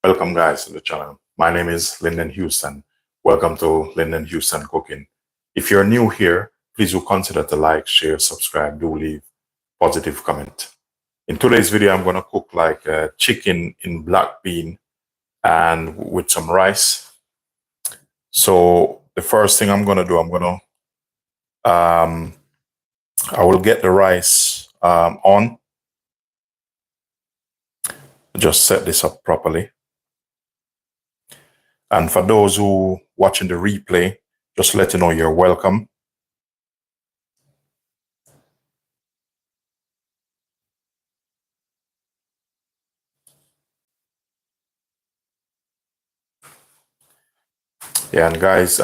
Welcome guys to the channel. My name is Linden Houston. Welcome to Linden Houston Cooking. If you're new here, please do consider to like, share, subscribe, do leave positive comment. In today's video, I'm going to cook like chicken in black bean and with some rice. So the first thing I'm going to do, I will get the rice on. Just set this up properly. And for those who watching the replay, just let you know you're welcome. Yeah, and guys,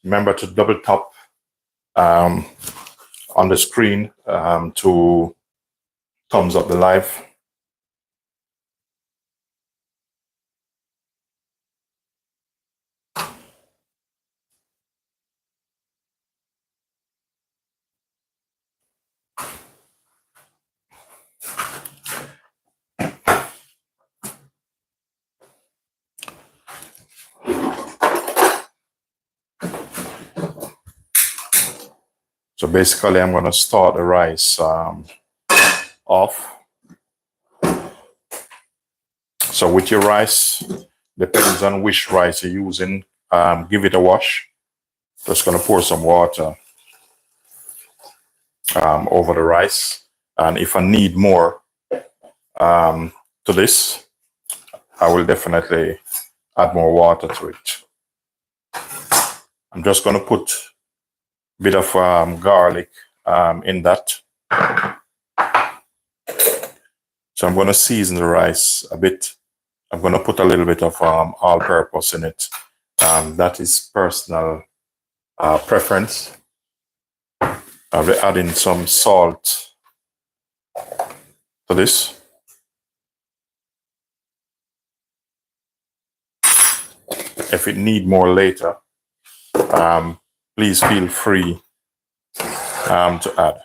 remember to double tap on the screen to thumbs up the live. So basically, I'm going to start the rice off. So with your rice, depends on which rice you're using, give it a wash. Just going to pour some water over the rice. And if I need more to this, I will definitely add more water to it. I'm just going to put a bit of garlic in that. So I'm going to season the rice a bit. I'm going to put a little bit of all-purpose in it. That is personal preference. I'll be adding some salt to this. If it need more later, please feel free to add.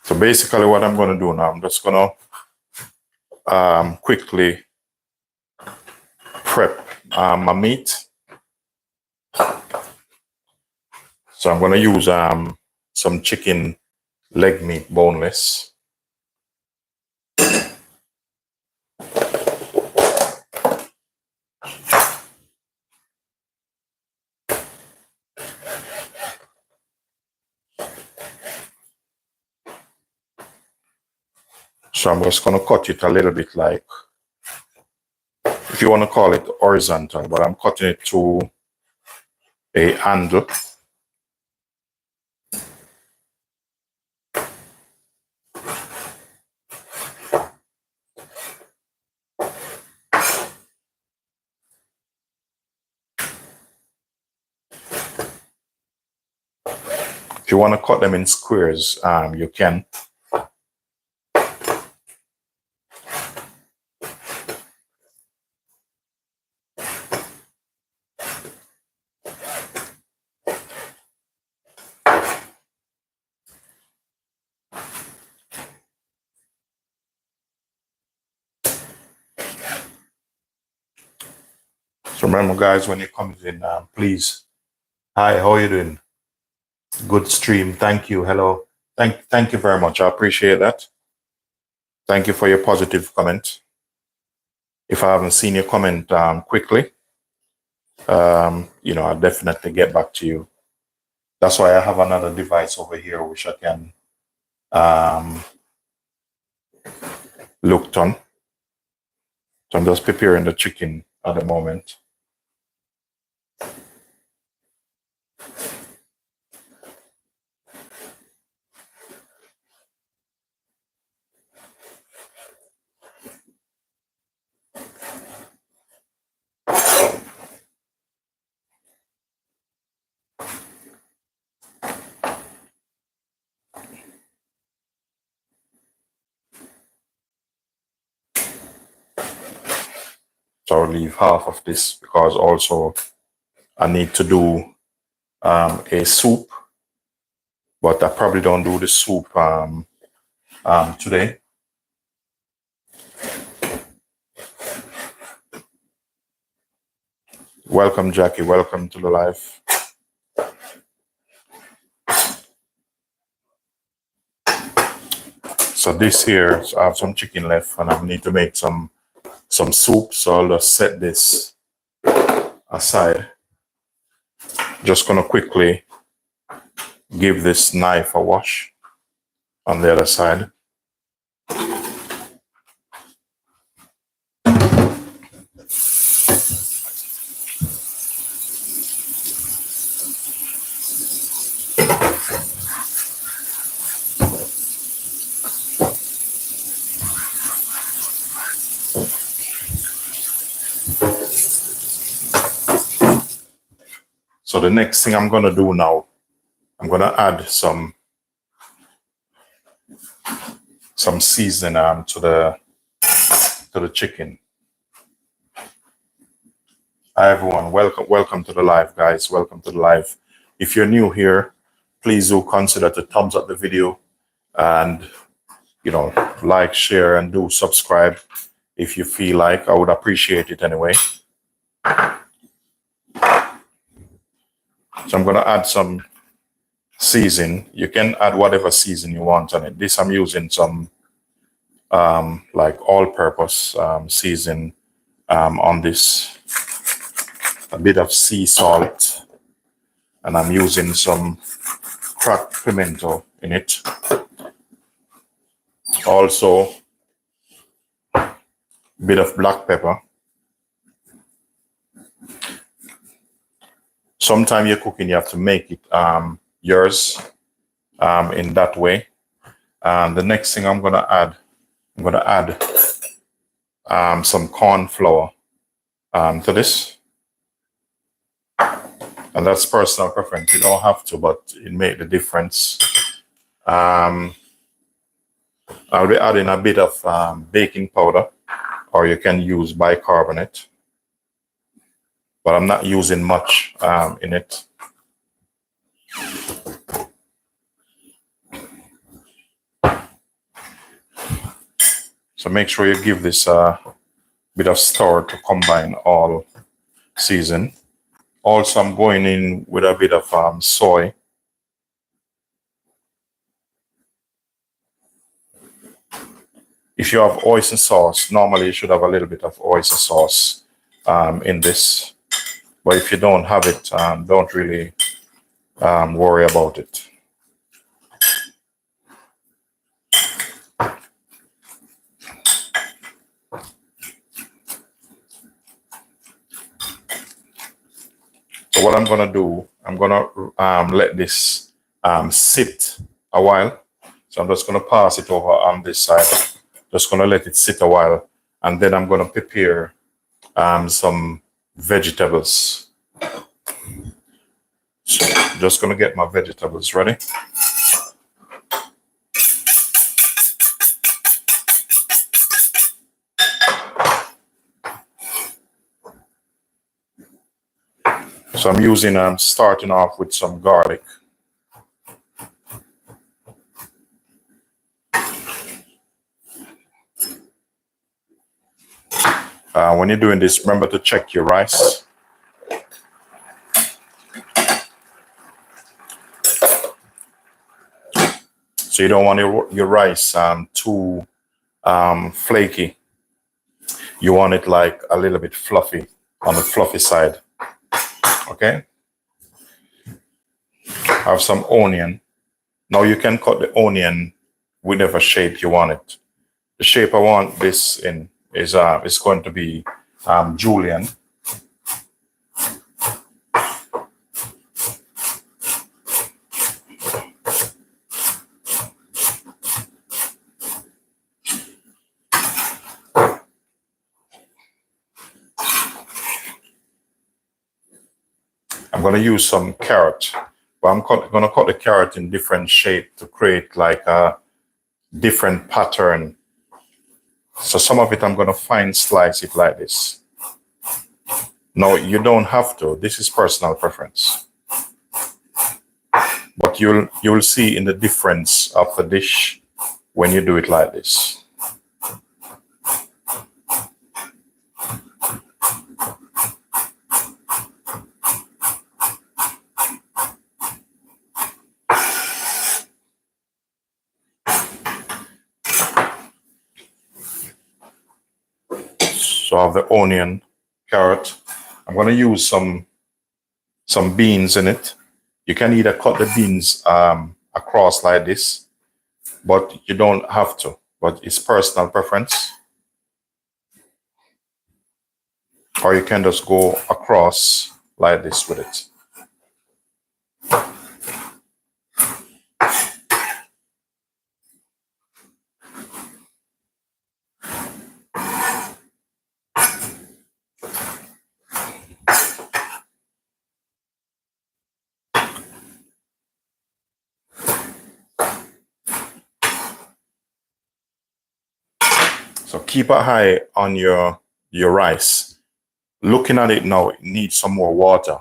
So basically what I'm going to do now, I'm just going to quickly prep my meat. So I'm going to use some chicken leg meat, boneless. So I'm just going to cut it a little bit like, if you want to call it horizontal, but I'm cutting it to a handle. If you want to cut them in squares, you can. So remember, guys, when you come in, please. Hi, how are you doing? Good stream. Thank you. Hello. Thank you very much. I appreciate that. Thank you for your positive comment. If I haven't seen your comment quickly, I'll definitely get back to you. That's why I have another device over here which I can look on. So I'm just preparing the chicken at the moment. So I'll leave half of this because also I need to do a soup, but I probably don't do the soup today. Welcome, Jackie. Welcome to the live. So this here, so I have some chicken left, and I need to make some soup. So I'll just set this aside. Just gonna quickly give this knife a wash on the other side. So the next thing I'm gonna do now, I'm gonna add some seasoning to the chicken. Hi everyone, welcome to the live, guys. Welcome to the live. If you're new here, please do consider to thumbs up the video and like, share, and do subscribe if you feel like. I would appreciate it anyway. So I'm gonna add some season. You can add whatever season you want on it. This I'm using some like all-purpose season on this. A bit of sea salt, and I'm using some cracked pimento in it. Also, a bit of black pepper. Sometimes you're cooking, you have to make it yours in that way. And the next thing I'm gonna add some corn flour to this. And that's personal preference. You don't have to, but it makes the difference. I'll be adding a bit of baking powder, or you can use bicarbonate, but I'm not using much in it. So make sure you give this a bit of stir to combine all season. Also, I'm going in with a bit of soy. If you have oyster sauce, normally you should have a little bit of oyster sauce in this. But if you don't have it, don't really worry about it. So what I'm gonna do, I'm gonna let this sit a while. So I'm just gonna pass it over on this side. Just gonna let it sit a while, and then I'm gonna prepare some vegetables. So just gonna get my vegetables ready. So I'm using, starting off with some garlic. When you're doing this, remember to check your rice. So you don't want your rice too flaky. You want it like a little bit fluffy, on the fluffy side. Okay. Have some onion. Now you can cut the onion whatever shape you want it. The shape I want this in is going to be julienne. I'm going to use some carrot, but I'm going to cut the carrot in different shape to create like a different pattern. So some of it I'm going to fine slice it like this. No, you don't have to. This is personal preference. But you'll see in the difference of the dish when you do it like this. So I have the onion, carrot. I'm going to use some beans in it. You can either cut the beans across like this, but you don't have to. But it's personal preference. Or you can just go across like this with it. So keep an eye on your rice. Looking at it now, it needs some more water.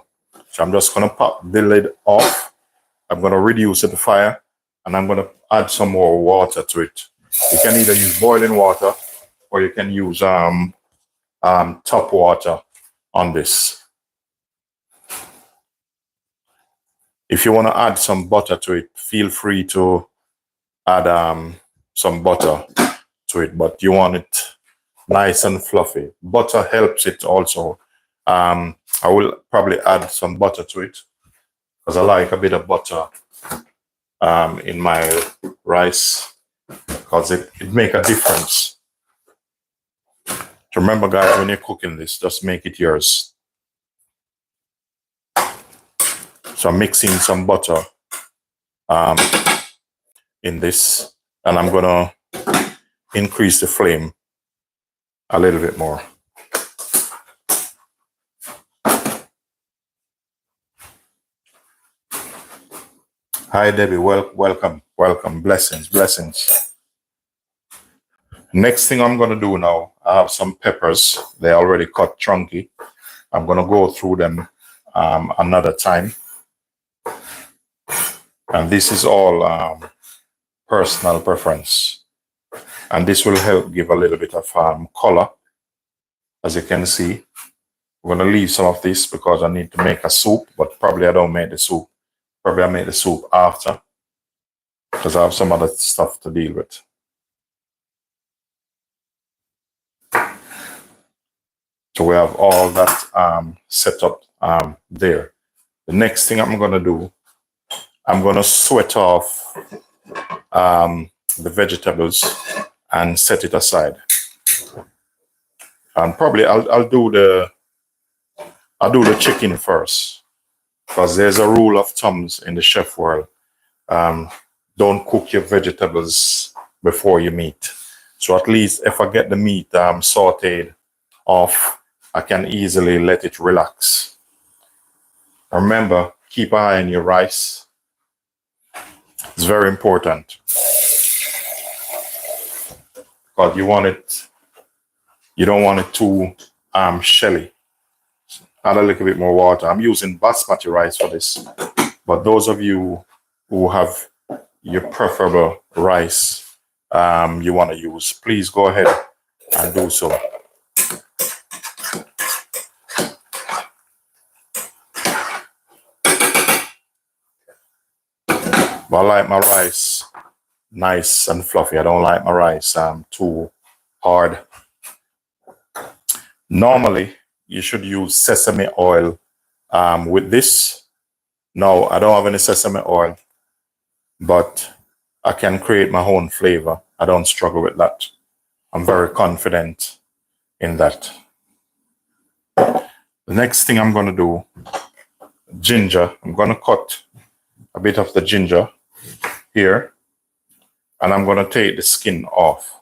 So I'm just going to pop the lid off. I'm going to reduce the fire, and I'm going to add some more water to it. You can either use boiling water, or you can use tap water on this. If you want to add some butter to it, feel free to add some butter to it, but you want it nice and fluffy. Butter helps it also. I will probably add some butter to it because I like a bit of butter in my rice because it makes a difference. So remember, guys, when you're cooking this, just make it yours. So I'm mixing some butter in this, and I'm gonna increase the flame a little bit more. Hi, Debbie. Welcome. Blessings. Next thing I'm going to do now, I have some peppers. They're already cut chunky. I'm going to go through them another time. And this is all personal preference. And this will help give a little bit of color. As you can see, I'm going to leave some of this because I need to make a soup, but probably I don't make the soup. Probably I make the soup after because I have some other stuff to deal with. So we have all that set up there. The next thing I'm going to do, I'm going to sweat off the vegetables and set it aside. And probably I'll do the chicken first because there's a rule of thumbs in the chef world. Don't cook your vegetables before your meat. So at least if I get the meat sauteed off, I can easily let it relax. Remember, keep an eye on your rice. It's very important. Because you don't want it too shelly. Add a little bit more water. I'm using basmati rice for this. But those of you who have your preferable rice you want to use, please go ahead and do so. But I like my rice nice and fluffy. I don't like my rice too hard. Normally, you should use sesame oil with this. No, I don't have any sesame oil, but I can create my own flavor. I don't struggle with that. I'm very confident in that. The next thing I'm going to do, ginger. I'm going to cut a bit of the ginger here, and I'm going to take the skin off.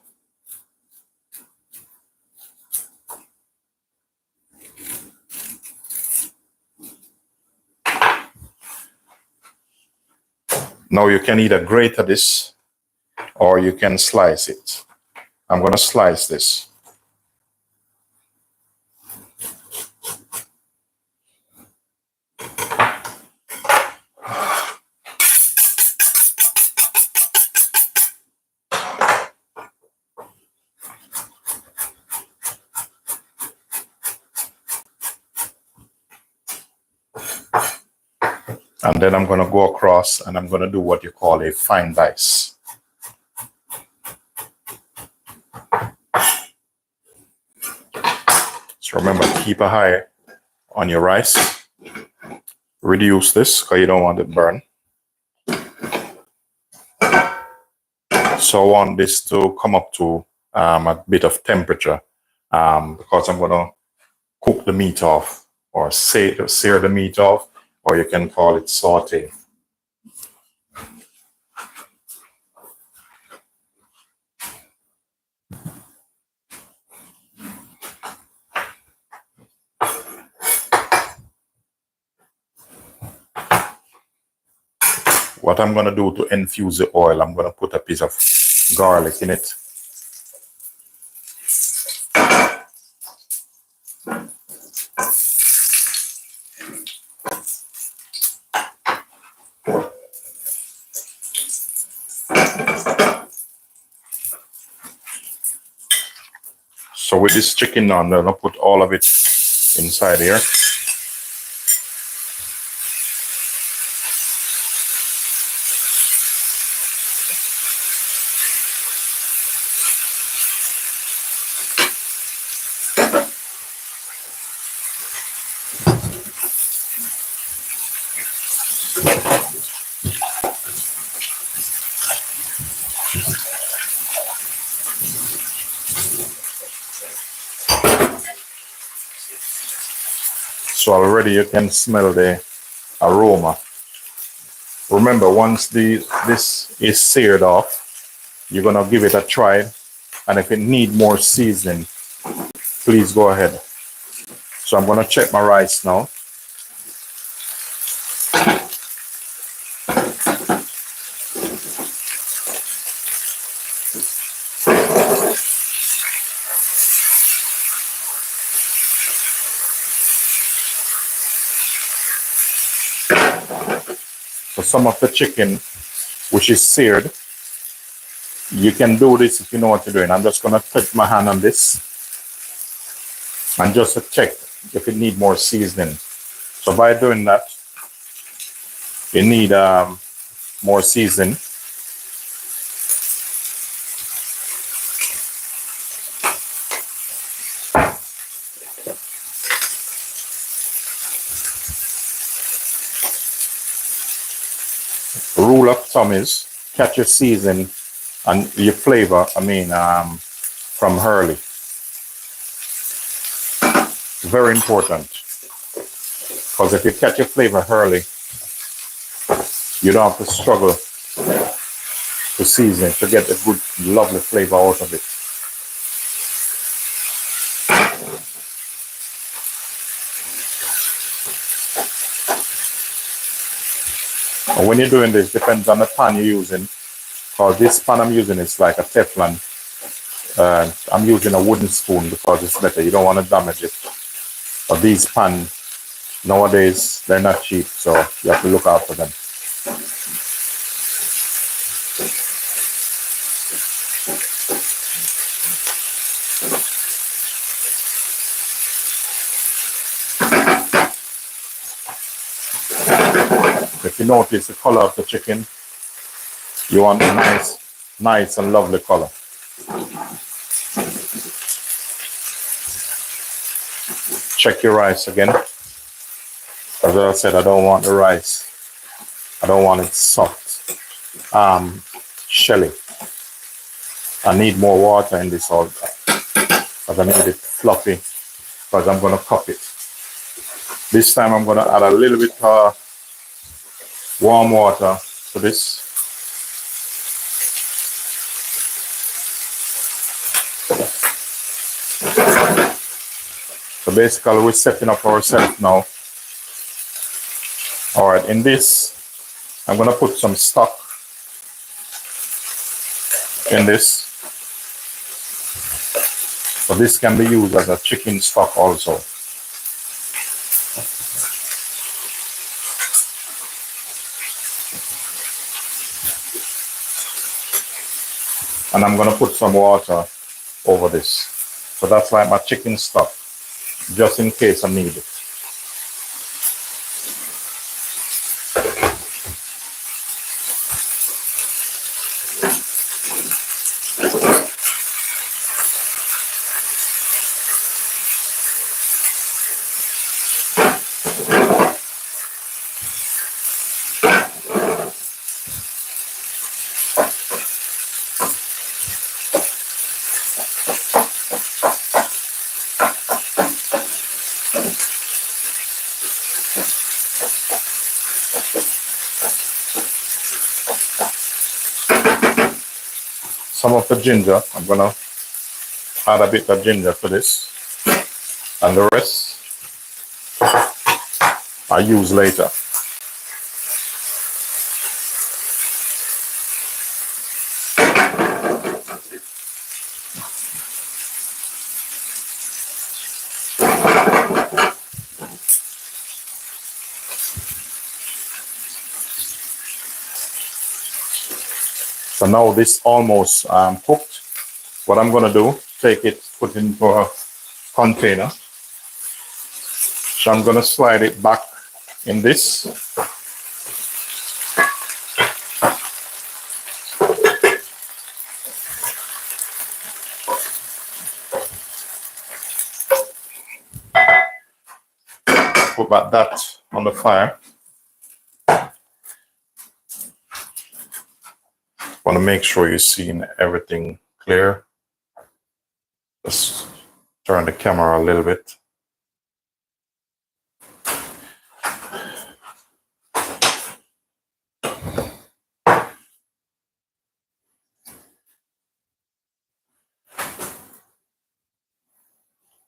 Now you can either grate this or you can slice it. I'm going to slice this. And then I'm going to go across and I'm going to do what you call a fine dice. So remember, keep a eye on your rice. Reduce this because you don't want it burn. So I want this to come up to a bit of temperature because I'm going to cook the meat off or sear the meat off, or you can call it saute. What I'm going to do to infuse the oil, I'm going to put a piece of garlic in it. So with this chicken now, I'm going to put all of it inside here. So already you can smell the aroma. Remember, once this is seared off, you're going to give it a try. And if it needs more seasoning, please go ahead. So I'm going to check my rice now. So some of the chicken, which is seared, you can do this if you know what you're doing. I'm just going to touch my hand on this and just to check if it needs more seasoning. So by doing that, you need more seasoning. Rule of thumb is catch your season and your flavor, from early. Very important. Because if you catch your flavor early, you don't have to struggle to season to get a good, lovely flavor out of it. And when you're doing this, depends on the pan you're using. Because this pan I'm using is like a Teflon. I'm using a wooden spoon because it's better. You don't want to damage it. But these pans, nowadays, they're not cheap, so you have to look out for them. If you notice the color of the chicken, you want a nice and lovely color. Check your rice again. As I said, I don't want the rice. I don't want it soft, shelly. I need more water in this also, because I need it fluffy, because I'm going to cup it. This time I'm going to add a little bit warm water to this. So basically we're setting up ourselves now. All right, in this, I'm going to put some stock in this. So this can be used as a chicken stock also. And I'm going to put some water over this. So that's like my chicken stock, just in case I need it. some of the ginger. I'm gonna add a bit of ginger to this, and the rest I use later. So now this almost cooked. What I'm gonna do, take it, put it into a container. So I'm gonna slide it back in this. Put back that on the fire. Want to make sure you're seeing everything clear. Just turn the camera a little bit.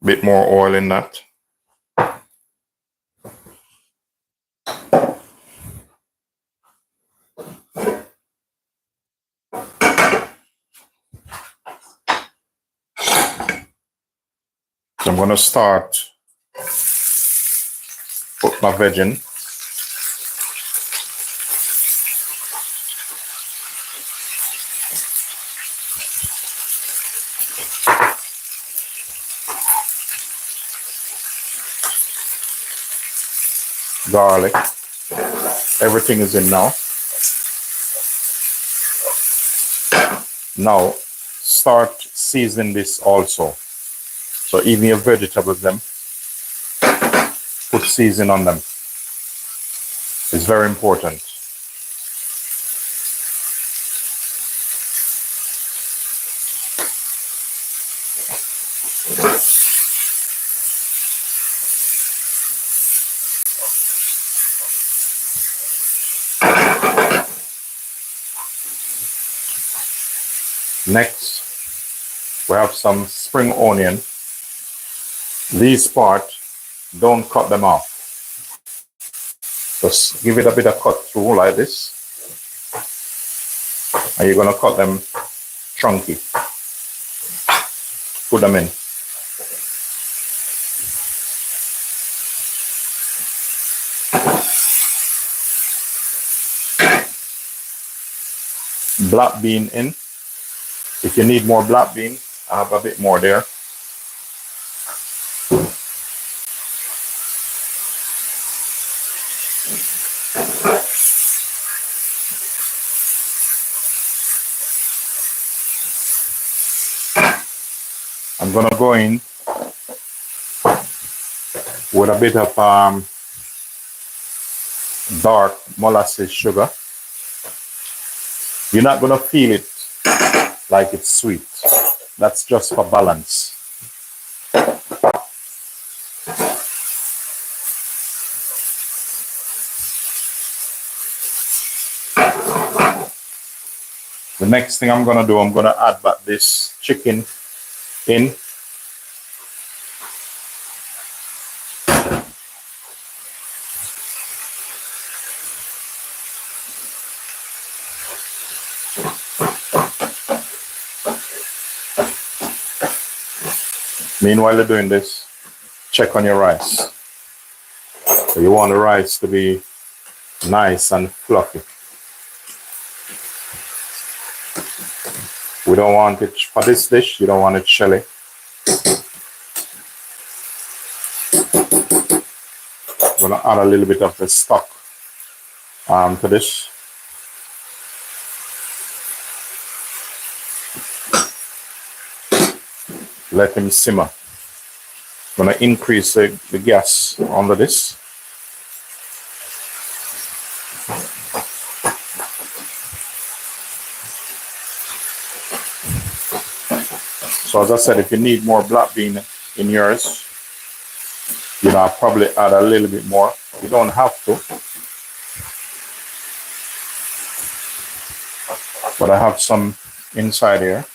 Bit more oil in that. So I'm going to start, put my veg in. Garlic. Everything is in now. Now start seasoning this also. So even your vegetables, them, put seasoning on them. It's very important. Next, we have some spring onion. These parts, don't cut them off. Just give it a bit of cut through like this. And you're going to cut them chunky. Put them in. Black bean in. If you need more black bean, I have a bit more there. I'm gonna go in with a bit of dark molasses sugar. You're not gonna feel it like it's sweet. That's just for balance. The next thing I'm gonna do, I'm gonna add back this chicken in. Meanwhile you're doing this, check on your rice. So you want the rice to be nice and fluffy. We don't want it, for this dish, you don't want it shelly. I'm gonna add a little bit of the stock to this. Let him simmer. I'm gonna increase the gas under this. So as I said, if you need more black bean in yours, you know, I'll probably add a little bit more. You don't have to. But I have some inside here.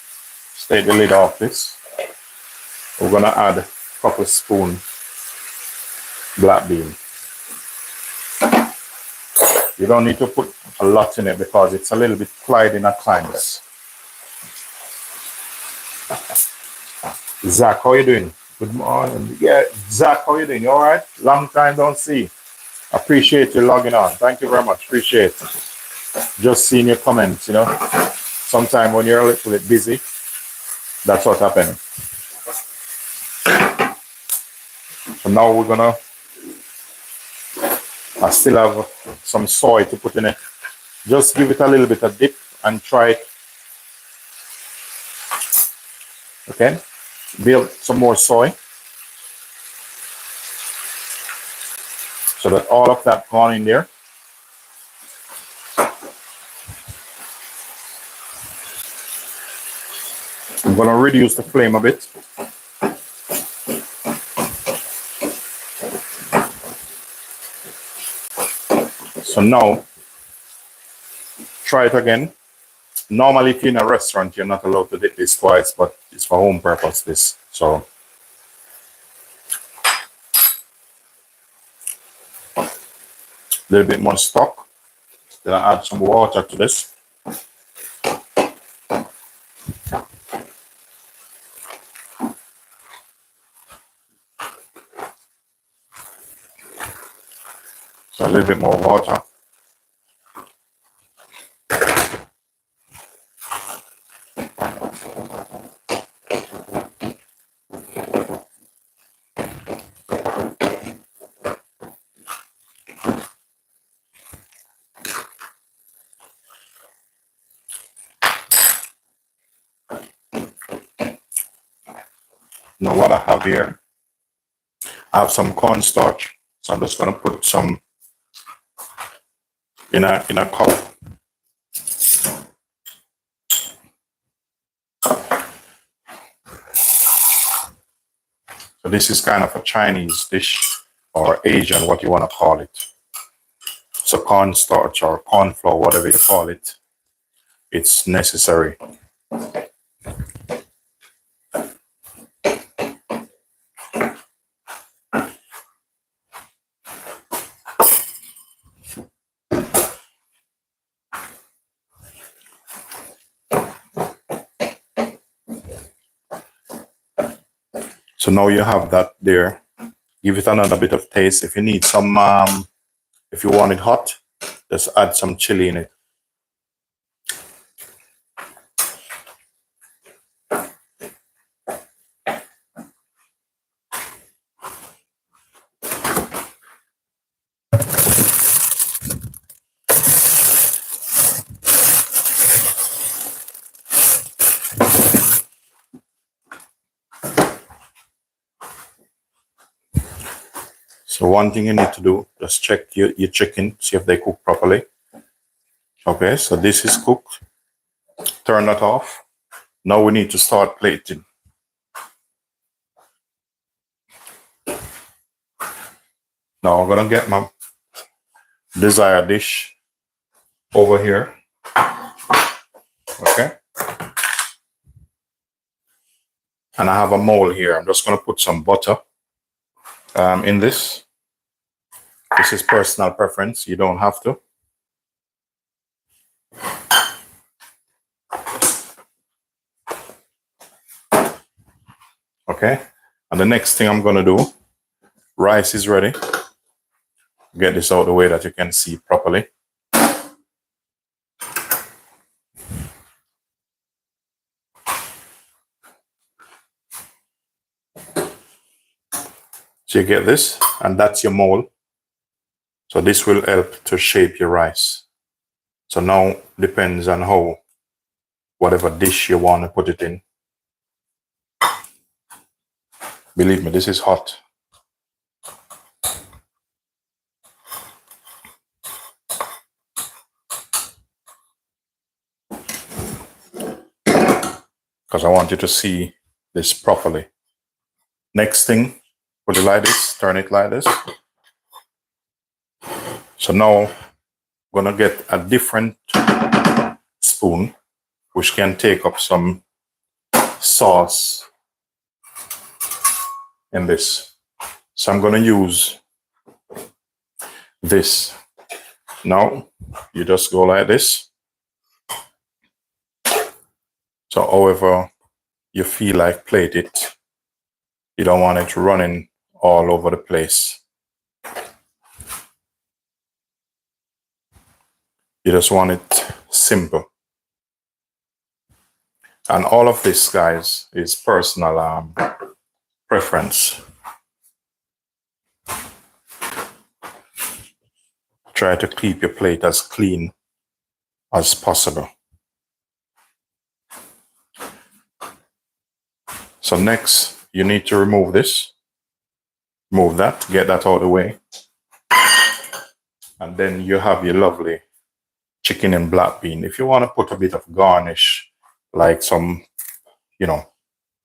Take the lid off this. We're gonna add a couple spoon black bean. You don't need to put a lot in it because it's a little bit cloying at times. Zach, how you doing? Good morning. Yeah, Zach, how you doing? You all right? Long time don't see. Appreciate you logging on. Thank you very much. Appreciate it. Just seeing your comments, you know. Sometimes when you're a little bit busy, that's what happens. So now we're gonna, I still have some soy to put in it. Just give it a little bit of dip and try it. Okay, build some more soy so that all of that gone in there. I'm gonna reduce the flame a bit. So now, try it again. Normally, if you're in a restaurant, you're not allowed to dip this twice, but it's for home purpose, this. So, a little bit more stock. Then I add some water to this. So a little bit more water. Now what I have here, I have some cornstarch. So I'm just gonna put some in a cup. So this is kind of a Chinese dish or Asian, what you want to call it. So cornstarch or corn flour, whatever you call it, it's necessary. So now you have that there. Give it another bit of taste. If you need some, if you want it hot, just add some chili in it. So one thing you need to do, just check your chicken, see if they cook properly. Okay, so this is cooked. Turn that off. Now we need to start plating. Now I'm gonna get my desired dish over here. Okay. And I have a mold here. I'm just gonna put some butter in this. This is personal preference. You don't have to. Okay. And the next thing I'm going to do, rice is ready. Get this out of the way that you can see properly. So you get this, and that's your mold. So this will help to shape your rice. So now depends on how, whatever dish you want to put it in. Believe me, this is hot. Because I want you to see this properly. Next thing, put it like this, turn it like this. So now I'm gonna get a different spoon. which can take up some sauce in this. So I'm going to use this. Now, you just go like this. So however you feel like, plate it. You don't want it running all over the place. You just want it simple. And all of this, guys, is personal preference. Try to keep your plate as clean as possible. So next, you need to remove this. Move that, get that out of the way. And then you have your lovely chicken and black bean. If you want to put a bit of garnish, like some,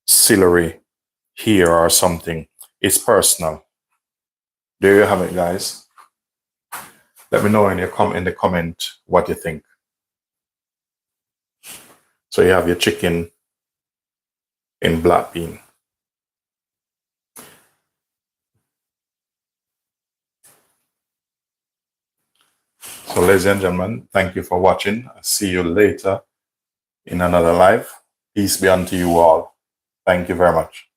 celery here or something, it's personal. There you have it, guys. Let me know in the comment what you think. So you have your chicken in black bean. So ladies and gentlemen, thank you for watching. I'll see you later in another live. Peace be unto you all. Thank you very much.